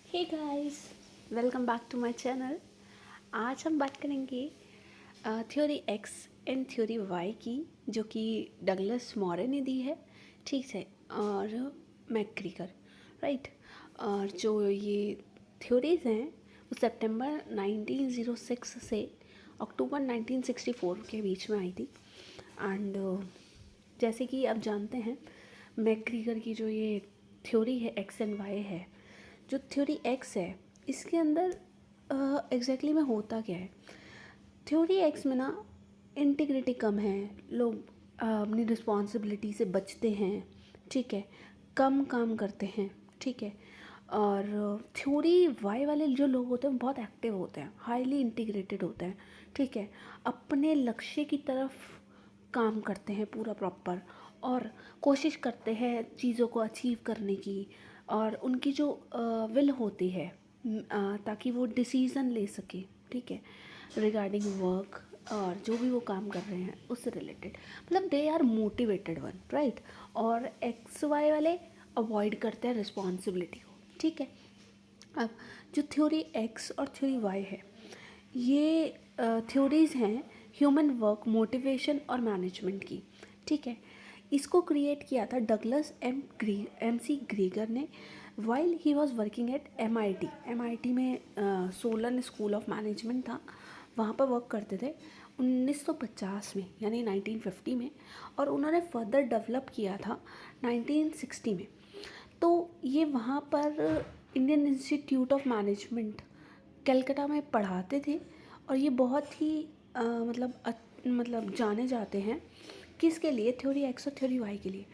Hey guys, welcome back to my channel. आज हम बात करेंगे theory X and theory Y की, जो कि डगलस मॉरे ने दी है, ठीक है, और मैक्ग्रीगर, राइट। और जो ये थ्योरीज़ हैं वो सितंबर 1906 से अक्टूबर 1964 के बीच में आई थी। एंड जैसे कि आप जानते हैं, मैक्ग्रीगर की जो ये थ्योरी है एक्स एंड वाई है, जो थ्योरी एक्स है इसके अंदर एग्जैक्टली में होता क्या है। थ्योरी एक्स में ना इंटीग्रिटी कम है, लोग अपनी रिस्पॉन्सिबिलिटी से बचते हैं, ठीक है, कम काम करते हैं, ठीक है। और थ्योरी वाई वाले जो लोग होते हैं वो बहुत एक्टिव होते हैं, हाईली इंटीग्रेटेड होते हैं, ठीक है, अपने लक्ष्य की तरफ काम करते हैं पूरा प्रॉपर, और कोशिश करते हैं चीज़ों को अचीव करने की, और उनकी जो विल होती है ताकि वो डिसीज़न ले सके, ठीक है, रिगार्डिंग वर्क और जो भी वो काम कर रहे हैं उससे रिलेटेड, मतलब they are motivated one, right. और एक्स वाई वाले अवॉइड करते हैं रिस्पॉन्सिबिलिटी को, ठीक है। अब जो थ्योरी एक्स और थ्योरी वाई है, ये थ्योरीज़ हैं ह्यूमन वर्क, मोटिवेशन और मैनेजमेंट की, ठीक है। इसको क्रिएट किया था डगलस एम सी ग्रीगर ने, while he was working at M I T में सोलन स्कूल ऑफ मैनेजमेंट था, वहाँ पर वर्क करते थे 1950 में, यानी 1950 में, और उन्होंने फर्दर डेवलप किया था 1960 में। तो ये वहाँ पर Indian institute of management Calcutta में पढ़ाते थे, और ये बहुत ही मतलब जाने जाते हैं किसके लिए, थ्योरी एक्स और थ्योरी वाई के लिए,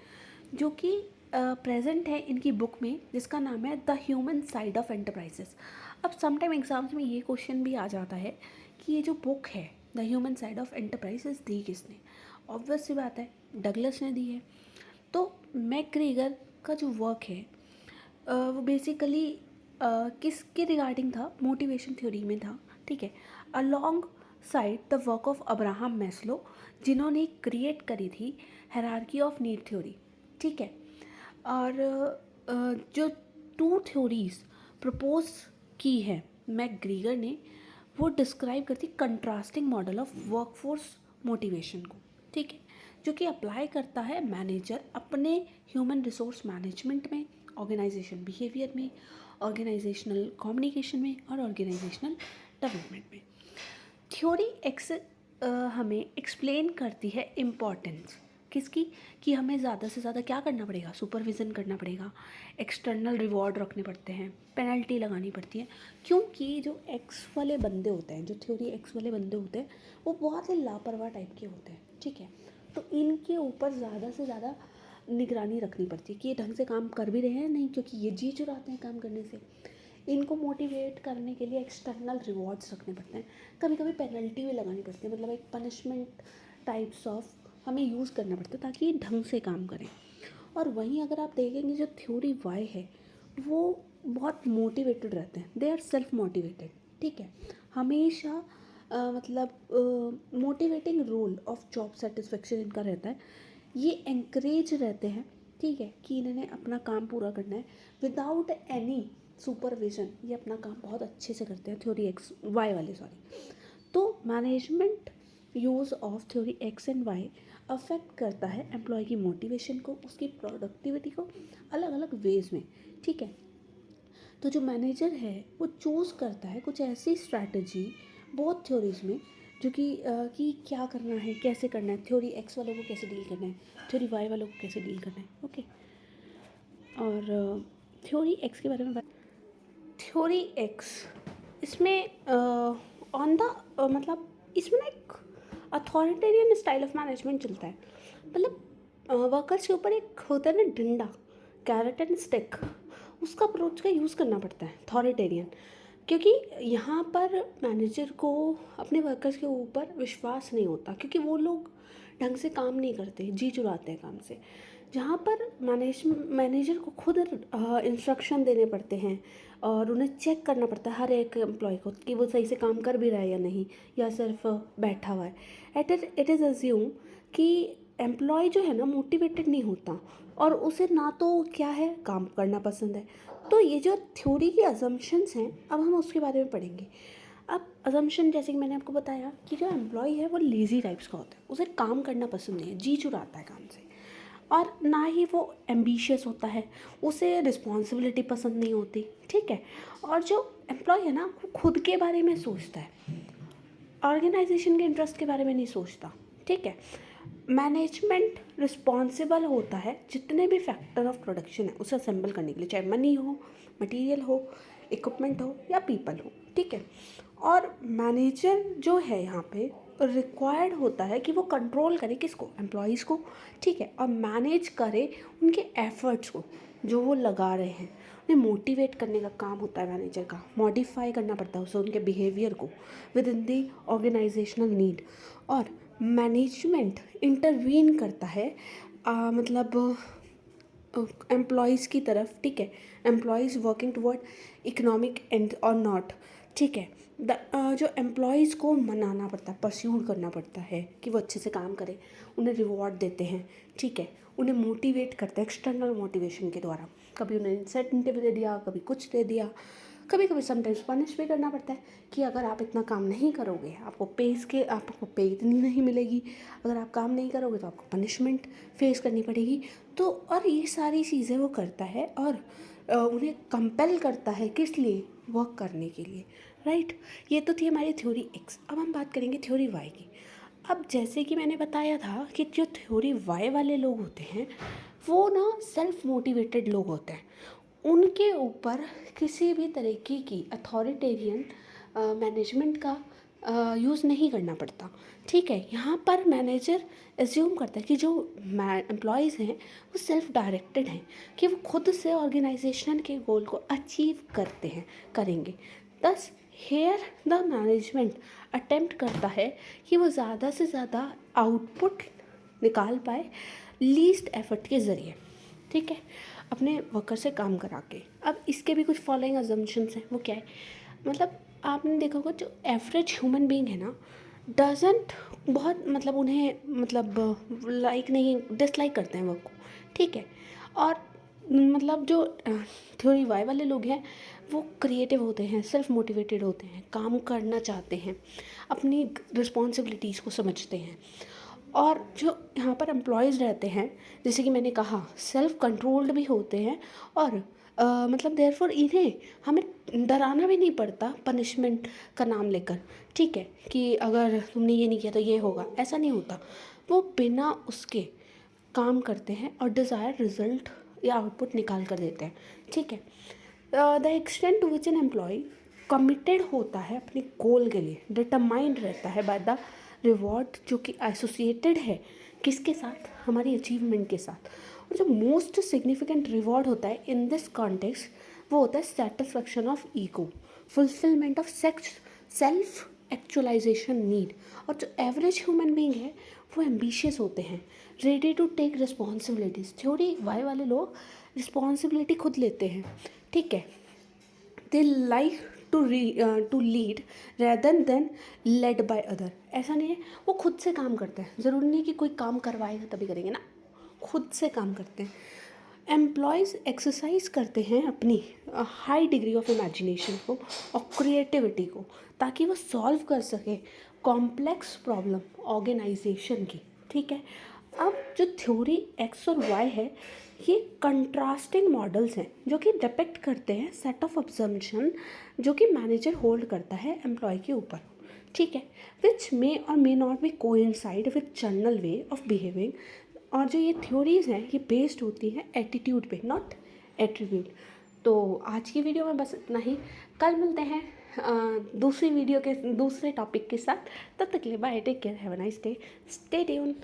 जो कि प्रेजेंट है इनकी बुक में, जिसका नाम है the human side of enterprises. अब समटाइम एग्जाम्स में ये क्वेश्चन भी आ जाता है कि ये जो बुक है the human side of enterprises दी किसने। ऑब्वियस सी बात है, डगलस ने दी है। तो मैक्ग्रीगर का जो वर्क है वो बेसिकली किसके रिगार्डिंग था, मोटिवेशन थ्योरी में था, ठीक है, along side the work of Abraham Maslow, जिन्होंने क्रिएट करी थी हायरार्की ऑफ नीड थ्योरी, ठीक है। और जो टू थ्योरीज प्रपोज की है मैक्ग्रीगर ने, वो डिस्क्राइब करती contrasting model of workforce motivation को, ठीक है, जो कि अप्लाई करता है मैनेजर अपने ह्यूमन रिसोर्स मैनेजमेंट में, ऑर्गेनाइजेशन बिहेवियर में, ऑर्गेनाइजेशनल कम्युनिकेशन में और ऑर्गेनाइजेशनल डेवलपमेंट में। थ्योरी एक्स हमें एक्सप्लेन करती है इम्पॉर्टेंस किसकी, कि हमें ज़्यादा से ज़्यादा क्या करना पड़ेगा, सुपरविज़न करना पड़ेगा, एक्सटर्नल रिवॉर्ड रखने पड़ते हैं, पेनल्टी लगानी पड़ती है, क्योंकि जो एक्स वाले बंदे होते हैं, जो थ्योरी एक्स वाले बंदे होते हैं, वो बहुत ही लापरवाह टाइप के होते हैं, ठीक है। तो इनके ऊपर ज़्यादा से ज़्यादा निगरानी रखनी पड़ती है कि ये ढंग से काम कर भी रहे हैं नहीं, क्योंकि ये जी चुराते हैं काम करने से। इनको मोटिवेट करने के लिए एक्सटर्नल रिवॉर्ड्स रखने पड़ते हैं, कभी कभी पेनल्टी भी लगानी पड़ती है, मतलब एक पनिशमेंट टाइप्स ऑफ हमें यूज़ करना पड़ता है ताकि ये ढंग से काम करें। और वहीं अगर आप देखेंगे जो थ्योरी वाई है, वो बहुत मोटिवेटेड रहते हैं, दे आर सेल्फ मोटिवेटेड, ठीक है, हमेशा motivating role of job satisfaction इनका रहता है, ये एंकरेज रहते हैं, ठीक है, कि इन्होंने अपना काम पूरा करना है विदाउट एनी सुपरविज़न, ये अपना काम बहुत अच्छे से करते हैं थ्योरी एक्स वाई वाले, सॉरी। तो management use of theory X and Y affect करता है एम्प्लॉय की मोटिवेशन को, उसकी प्रोडक्टिविटी को अलग अलग वेज में, ठीक है। तो जो मैनेजर है वो चूज़ करता है कुछ ऐसी स्ट्रैटेजी बहुत थ्योरीज में, जो कि क्या करना है, कैसे करना है, थ्योरी एक्स वालों को कैसे डील करना है, थ्योरी वाई वालों को कैसे डील करना है, ओके। और थ्योरी एक्स के बारे में बात, थ्योरी एक्स इसमें ऑन द मतलब इसमें ना एक अथॉरिटेरियन स्टाइल ऑफ मैनेजमेंट चलता है, मतलब वर्कर्स के ऊपर एक होता है ना डंडा, कैरेट एंड स्टिक, उसका अप्रोच का यूज़ करना पड़ता है अथॉरिटेरियन, क्योंकि यहाँ पर मैनेजर को अपने वर्कर्स के ऊपर विश्वास नहीं होता, क्योंकि वो लोग ढंग से काम नहीं करते, जी चुराते हैं काम से। जहाँ पर मैनेजर को खुद इंस्ट्रक्शन देने पड़ते हैं, और उन्हें चेक करना पड़ता है हर एक एम्प्लॉय को कि वो सही से काम कर भी रहा है या नहीं, या सिर्फ बैठा हुआ है। इट इज़ अज्यूम कि एम्प्लॉय जो है ना मोटिवेटेड नहीं होता, और उसे ना तो क्या है काम करना पसंद है, तो ये जो थ्योरी की अजम्पशंस हैं, अब हम उसके बारे में पढ़ेंगे। अब अजम्पशन जैसे कि मैंने आपको बताया कि जो एम्प्लॉय है वो लेज़ी टाइप्स का होता है, उसे काम करना पसंद नहीं है, जी चुराता है काम से, और ना ही वो एम्बिशियस होता है, उसे रिस्पॉन्सिबिलिटी पसंद नहीं होती, ठीक है। और जो एम्प्लॉय है ना, वो खुद के बारे में सोचता है, ऑर्गेनाइजेशन के इंटरेस्ट के बारे में नहीं सोचता, ठीक है। मैनेजमेंट रिस्पॉन्सिबल होता है जितने भी फैक्टर ऑफ प्रोडक्शन है उसे असेंबल करने के लिए, चाहे मनी हो, मटेरियल हो, इक्विपमेंट हो या पीपल हो, ठीक है। और मैनेजर जो है यहाँ पे रिक्वायर्ड होता है कि वो कंट्रोल करे किसको, एम्प्लॉयज़ को, ठीक है, और मैनेज करे उनके एफर्ट्स को जो वो लगा रहे हैं। उन्हें मोटिवेट करने का काम होता है मैनेजर का, मॉडिफाई करना पड़ता है उसे उनके बिहेवियर को within the organisational need. और मैनेजमेंट इंटरवीन करता है मतलब एम्प्लॉयज़ की तरफ, ठीक है, employees working toward economic end और नॉट, ठीक है। जो एम्प्लॉयज़ को मनाना पड़ता है, परस्यूड करना पड़ता है कि वो अच्छे से काम करें, उन्हें रिवॉर्ड देते हैं, ठीक है, उन्हें मोटिवेट करते हैं एक्सटर्नल मोटिवेशन के द्वारा, कभी उन्हें इंसेंटिव दे दिया, कभी कुछ दे दिया, कभी कभी समटाइम्स पनिश भी करना पड़ता है कि अगर आप इतना काम नहीं करोगे आपको पे इतनी नहीं मिलेगी, अगर आप काम नहीं करोगे तो आपको पनिशमेंट फेस करनी पड़ेगी। तो और ये सारी चीज़ें वो करता है और उन्हें कंपेल करता है किस लिए, वर्क करने के लिए, राइट। ये तो थी हमारी थ्योरी एक्स। अब हम बात करेंगे थ्योरी वाई की। अब जैसे कि मैंने बताया था कि जो थ्योरी वाई वाले लोग होते हैं वो ना सेल्फ मोटिवेटेड लोग होते हैं, उनके ऊपर किसी भी तरीके की अथॉरिटेरियन मैनेजमेंट का यूज़ नहीं करना पड़ता, ठीक है। यहाँ पर मैनेजर एज्यूम करता है कि जो एम्प्लॉयज़ हैं वो सेल्फ डायरेक्टेड हैं, कि वो खुद से ऑर्गेनाइजेशन के गोल को अचीव करेंगे। दस हेयर द मैनेजमेंट अटेम्प्ट करता है कि वो ज़्यादा से ज़्यादा आउटपुट निकाल पाए लीस्ट एफर्ट के ज़रिए, ठीक है, अपने वर्कर से काम करा के। अब इसके भी कुछ फॉलोइंग अजम्पशंस हैं। वो क्या है, मतलब आपने देखा होगा जो एवरेज ह्यूमन बीइंग है ना, डजेंट बहुत मतलब उन्हें मतलब लाइक नहीं, डिसलाइक करते हैं वर्क को, ठीक है। और मतलब जो थ्योरी वाई वाले लोग हैं वो क्रिएटिव होते हैं, सेल्फ मोटिवेटेड होते हैं, काम करना चाहते हैं, अपनी रिस्पॉन्सिबिलिटीज़ को समझते हैं। और जो यहाँ पर एम्प्लॉयज़ रहते हैं, जैसे कि मैंने कहा, सेल्फ कंट्रोल्ड भी होते हैं, और मतलब देयरफॉर इन्हें हमें डराना भी नहीं पड़ता पनिशमेंट का नाम लेकर, ठीक है, कि अगर तुमने ये नहीं किया तो ये होगा, ऐसा नहीं होता। वो बिना उसके काम करते हैं और डिज़ायर रिजल्ट या आउटपुट निकाल कर देते हैं, ठीक है। The extent to which an employee committed होता है अपने गोल के लिए, डिटरमाइंड रहता है बाय द रिवॉर्ड जो कि एसोसिएटेड है किसके साथ, हमारी अचीवमेंट के साथ। और जो मोस्ट सिग्निफिकेंट रिवॉर्ड होता है इन दिस कॉन्टेक्स्ट वो होता है satisfaction of ego, fulfilment of self actualisation need. और जो एवरेज ह्यूमन बीइंग है वो एम्बिशियस होते हैं, ready to take responsibilities. Theory Y वाले लोग रिस्पॉन्सिबिलिटी खुद लेते हैं, ठीक है। They like to lead rather than led by other. ऐसा नहीं है, वो खुद से काम करते हैं, ज़रूरी नहीं कि कोई काम करवाएगा तभी करेंगे ना, खुद से काम करते हैं। एम्प्लॉयज़ एक्सरसाइज करते हैं अपनी हाई डिग्री ऑफ इमेजिनेशन को और क्रिएटिविटी को, ताकि वो सॉल्व कर सके कॉम्प्लेक्स प्रॉब्लम ऑर्गेनाइजेशन की, ठीक है। अब जो थ्योरी एक्स और वाई है ये कंट्रास्टिंग मॉडल्स हैं जो कि डिपेक्ट करते हैं सेट ऑफ अब्जम्पशन जो कि मैनेजर होल्ड करता है एम्प्लॉय के ऊपर, ठीक है, विच मे और may not be coincide with general way of behaving. और जो ये थ्योरीज़ हैं ये बेस्ड होती हैं एटीट्यूड पे, नॉट एट्रीब्यूट। तो आज की वीडियो में बस इतना ही, कल मिलते हैं दूसरी वीडियो के दूसरे टॉपिक के साथ। तब तक के लिए bye, take care, have a nice day, stay tuned.